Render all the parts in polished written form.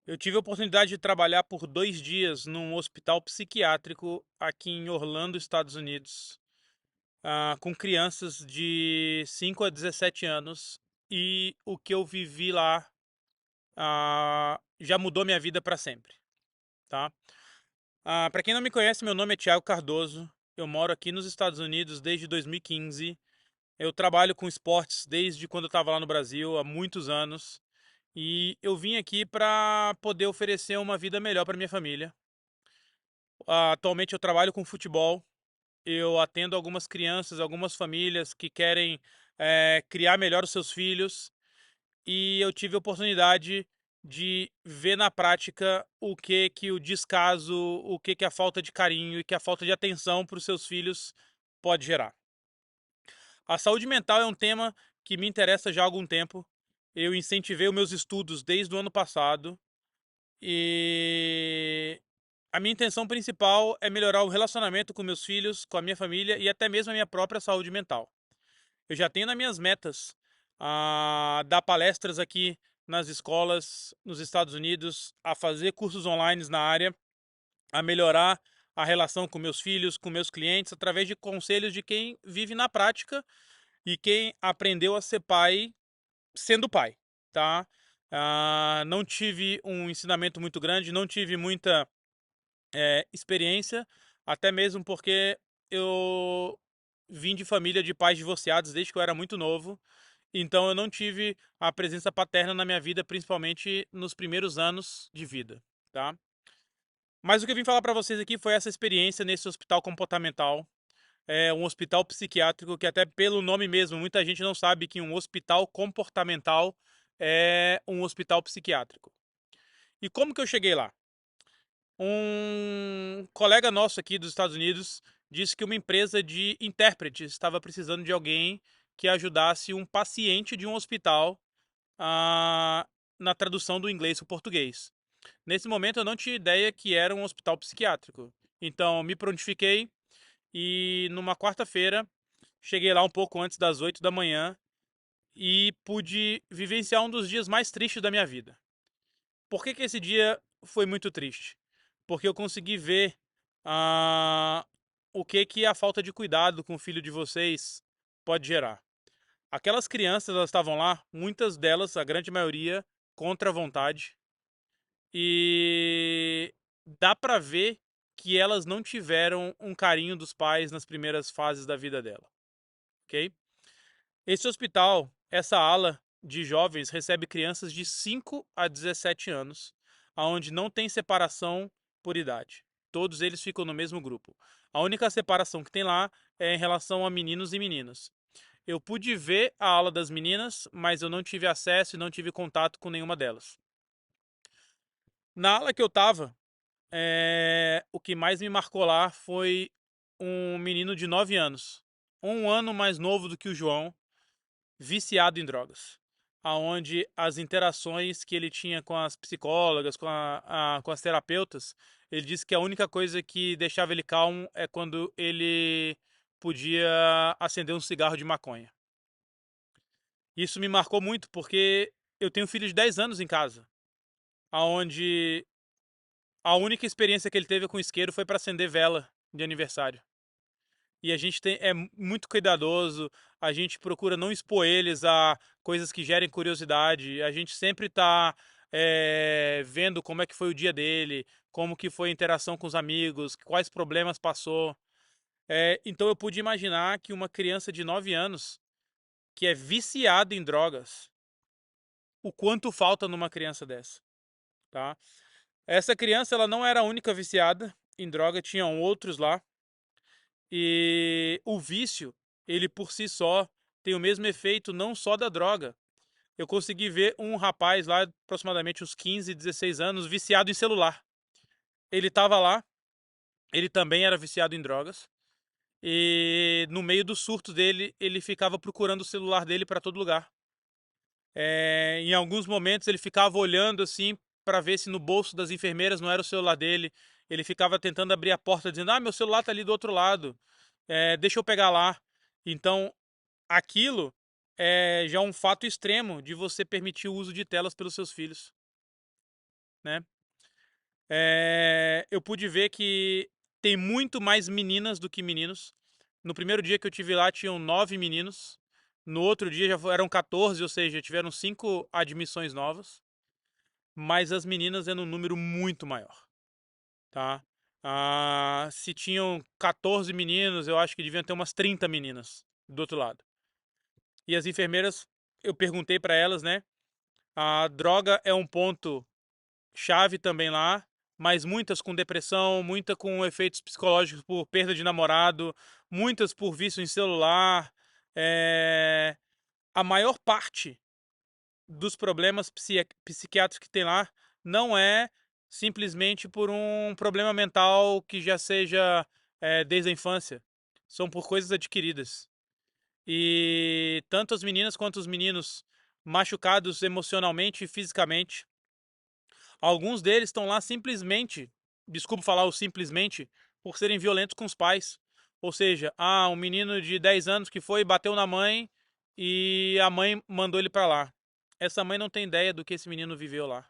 Eu tive a oportunidade de trabalhar por 2 dias num hospital psiquiátrico aqui em Orlando, Estados Unidos, com crianças de 5 a 17 anos. E o que eu vivi lá, já mudou minha vida para sempre, tá? Para quem não me conhece, meu nome é Thiago Cardoso. Eu moro aqui nos Estados Unidos desde 2015. Eu trabalho com esportes desde quando eu estava lá no Brasil, há muitos anos. E eu vim aqui para poder oferecer uma vida melhor para minha família. Atualmente eu trabalho com futebol. Eu atendo algumas crianças, algumas famílias que querem criar melhor os seus filhos. E eu tive a oportunidade de ver na prática o que o descaso, o que a falta de carinho e que a falta de atenção para os seus filhos pode gerar. A saúde mental é um tema que me interessa já há algum tempo. Eu incentivei os meus estudos desde o ano passado e a minha intenção principal é melhorar o relacionamento com meus filhos, com a minha família e até mesmo a minha própria saúde mental. Eu já tenho nas minhas metas dar palestras aqui nas escolas nos Estados Unidos, a fazer cursos online na área, a melhorar a relação com meus filhos, com meus clientes, através de conselhos de quem vive na prática e quem aprendeu a ser pai sendo pai, tá? Não tive um ensinamento muito grande, não tive muita experiência, até mesmo porque eu vim de família de pais divorciados desde que eu era muito novo, então eu não tive a presença paterna na minha vida, principalmente nos primeiros anos de vida, tá? Mas o que eu vim falar para vocês aqui foi essa experiência nesse hospital comportamental. É um hospital psiquiátrico que até pelo nome mesmo, muita gente não sabe que um hospital comportamental é um hospital psiquiátrico. E como que eu cheguei lá? Um colega nosso aqui dos Estados Unidos disse que uma empresa de intérpretes estava precisando de alguém que ajudasse um paciente de um hospital ah, na tradução do inglês para o português. Nesse momento eu não tinha ideia que era um hospital psiquiátrico. Então me prontifiquei e numa quarta-feira cheguei lá um pouco antes das 8 da manhã e pude vivenciar um dos dias mais tristes da minha vida. Por que esse dia foi muito triste? Porque eu consegui ver ah, o que a falta de cuidado com o filho de vocês pode gerar. Aquelas crianças, elas estavam lá, muitas delas, a grande maioria, contra a vontade. E dá pra ver que elas não tiveram um carinho dos pais nas primeiras fases da vida dela, ok? Esse hospital, essa ala de jovens recebe crianças de 5 a 17 anos, aonde não tem separação por idade. Todos eles ficam no mesmo grupo. A única separação que tem lá é em relação a meninos e meninas. Eu pude ver a ala das meninas, mas eu não tive acesso e não tive contato com nenhuma delas. Na ala que eu tava, o que mais me marcou lá foi um menino de 9 anos, um ano mais novo do que o João, viciado em drogas, aonde as interações que ele tinha com as psicólogas, com as terapeutas, ele disse que a única coisa que deixava ele calmo é quando ele podia acender um cigarro de maconha. Isso me marcou muito porque eu tenho um filho de 10 anos em casa, aonde a única experiência que ele teve com isqueiro foi para acender vela de aniversário. E a gente é muito cuidadoso, a gente procura não expor eles a coisas que gerem curiosidade, a gente sempre está vendo como é que foi o dia dele, como que foi a interação com os amigos, quais problemas passou. Então eu pude imaginar que uma criança de 9 anos que é viciada em drogas, o quanto falta numa criança dessa, tá? Essa criança ela não era a única viciada em droga, tinham outros lá. E o vício, ele por si só tem o mesmo efeito não só da droga. Eu consegui ver um rapaz lá, aproximadamente uns 15, 16 anos, viciado em celular. Ele estava lá, ele também era viciado em drogas. E no meio do surto dele, ele ficava procurando o celular dele para todo lugar. Em alguns momentos ele ficava olhando assim para ver se no bolso das enfermeiras não era o celular dele. Ele ficava tentando abrir a porta dizendo: "Ah, meu celular tá ali do outro lado. Deixa eu pegar lá". Então, aquilo é já um fato extremo de você permitir o uso de telas pelos seus filhos. né? Eu pude ver que tem muito mais meninas do que meninos. No primeiro dia que eu tive lá, tinham 9 meninos. No outro dia já eram 14, ou seja, tiveram 5 admissões novas. Mas as meninas é num número muito maior, tá? Se tinham 14 meninos, eu acho que deviam ter umas 30 meninas do outro lado. E as enfermeiras, eu perguntei para elas, né? A droga é um ponto chave também lá, mas muitas com depressão, muitas com efeitos psicológicos por perda de namorado, muitas por vício em celular. A maior parte dos problemas psiquiátricos que tem lá não é simplesmente por um problema mental que já seja desde a infância. São por coisas adquiridas. E tanto as meninas quanto os meninos machucados emocionalmente e fisicamente. Alguns deles estão lá simplesmente, desculpa falar o simplesmente, por serem violentos com os pais. Ou seja, um menino de 10 anos que foi e bateu na mãe e a mãe mandou ele para lá. Essa mãe não tem ideia do que esse menino viveu lá.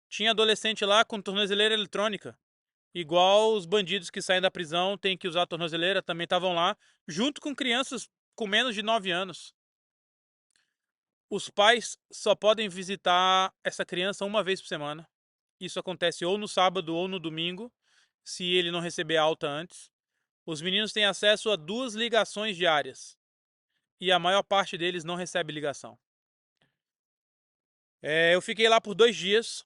Tinha adolescente lá com tornozeleira eletrônica. Igual os bandidos que saem da prisão têm que usar a tornozeleira, também estavam lá, junto com crianças com menos de 9 anos. Os pais só podem visitar essa criança uma vez por semana. Isso acontece ou no sábado ou no domingo, se ele não receber alta antes. Os meninos têm acesso a 2 ligações diárias e a maior parte deles não recebe ligação. Eu fiquei lá por 2 dias,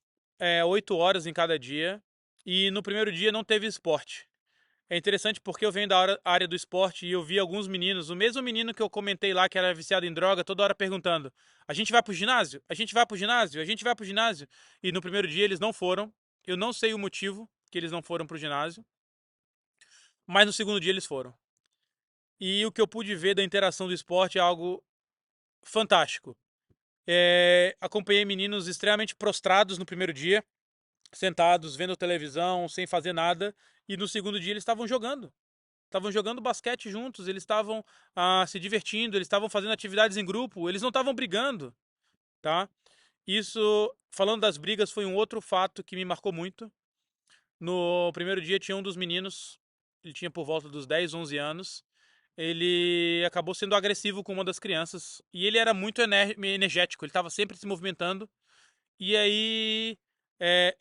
8 horas em cada dia, e no primeiro dia não teve esporte. É interessante porque eu venho da área do esporte e eu vi alguns meninos, o mesmo menino que eu comentei lá que era viciado em droga, toda hora perguntando: a gente vai pro ginásio? A gente vai pro ginásio? A gente vai pro ginásio? E no primeiro dia eles não foram. Eu não sei o motivo que eles não foram pro ginásio, mas no segundo dia eles foram. E o que eu pude ver da interação do esporte é algo fantástico. Acompanhei meninos extremamente prostrados no primeiro dia, sentados, vendo televisão, sem fazer nada, e no segundo dia eles estavam jogando. Estavam jogando basquete juntos, eles estavam se divertindo, eles estavam fazendo atividades em grupo, eles não estavam brigando, tá? Isso, falando das brigas, foi um outro fato que me marcou muito. No primeiro dia tinha um dos meninos, ele tinha por volta dos 10, 11 anos, ele acabou sendo agressivo com uma das crianças e ele era muito energético, ele estava sempre se movimentando e aí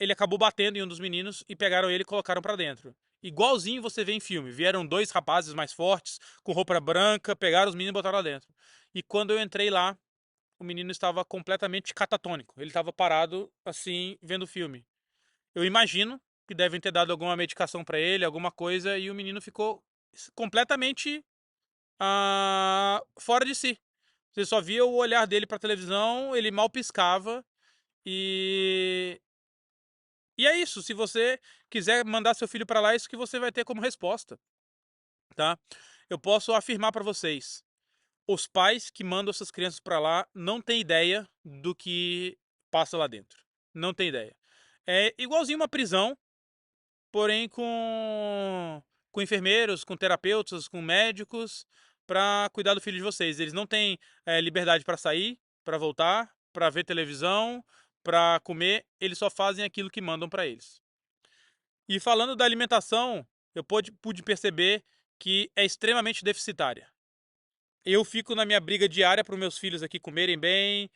ele acabou batendo em um dos meninos e pegaram ele e colocaram pra dentro. Igualzinho você vê em filme. Vieram 2 rapazes mais fortes, com roupa branca, pegaram os meninos e botaram lá dentro. E quando eu entrei lá, o menino estava completamente catatônico. Ele estava parado, assim, vendo o filme. Eu imagino que devem ter dado alguma medicação pra ele, alguma coisa, e o menino ficou completamente fora de si. Você só via o olhar dele pra televisão, ele mal piscava e E é isso, se você quiser mandar seu filho para lá, é isso que você vai ter como resposta, tá? Eu posso afirmar para vocês, os pais que mandam essas crianças para lá não têm ideia do que passa lá dentro. Não tem ideia. É igualzinho uma prisão, porém com enfermeiros, com terapeutas, com médicos, para cuidar do filho de vocês. Eles não têm liberdade para sair, para voltar, para ver televisão, para comer. Eles só fazem aquilo que mandam para eles. E falando da alimentação, eu pude perceber que é extremamente deficitária. Eu fico na minha briga diária para os meus filhos aqui comerem bem,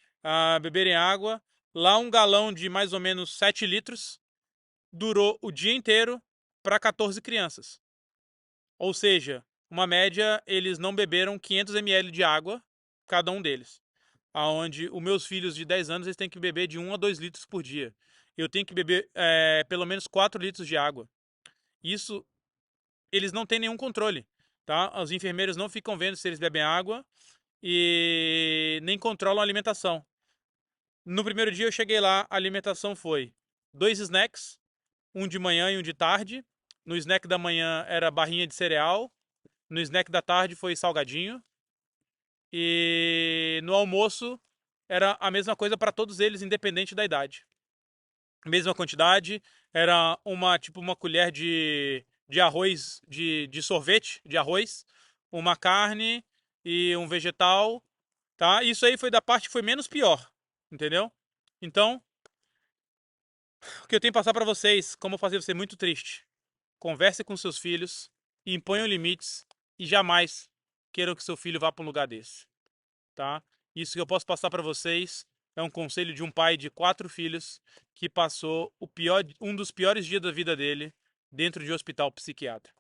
beberem água. Lá um galão de mais ou menos 7 litros durou o dia inteiro para 14 crianças. Ou seja, uma média, eles não beberam 500 ml de água, cada um deles. Aonde os meus filhos de 10 anos eles têm que beber de 1 a 2 litros por dia. Eu tenho que beber pelo menos 4 litros de água. Isso eles não têm nenhum controle, tá? Os enfermeiros não ficam vendo se eles bebem água e nem controlam a alimentação. No primeiro dia eu cheguei lá, a alimentação foi 2 snacks, um de manhã e um de tarde. No snack da manhã era barrinha de cereal, no snack da tarde foi salgadinho e no almoço era a mesma coisa para todos eles, independente da idade. Mesma quantidade, era uma colher de arroz, de sorvete de arroz, uma carne e um vegetal, tá? Isso aí foi da parte que foi menos pior, entendeu? Então, que eu tenho que passar para vocês, como fazer você muito triste. Converse com seus filhos, imponham limites e jamais queiram que seu filho vá para um lugar desse, tá? Isso que eu posso passar para vocês é um conselho de um pai de 4 filhos que passou um dos piores dias da vida dele dentro de um hospital psiquiátrico.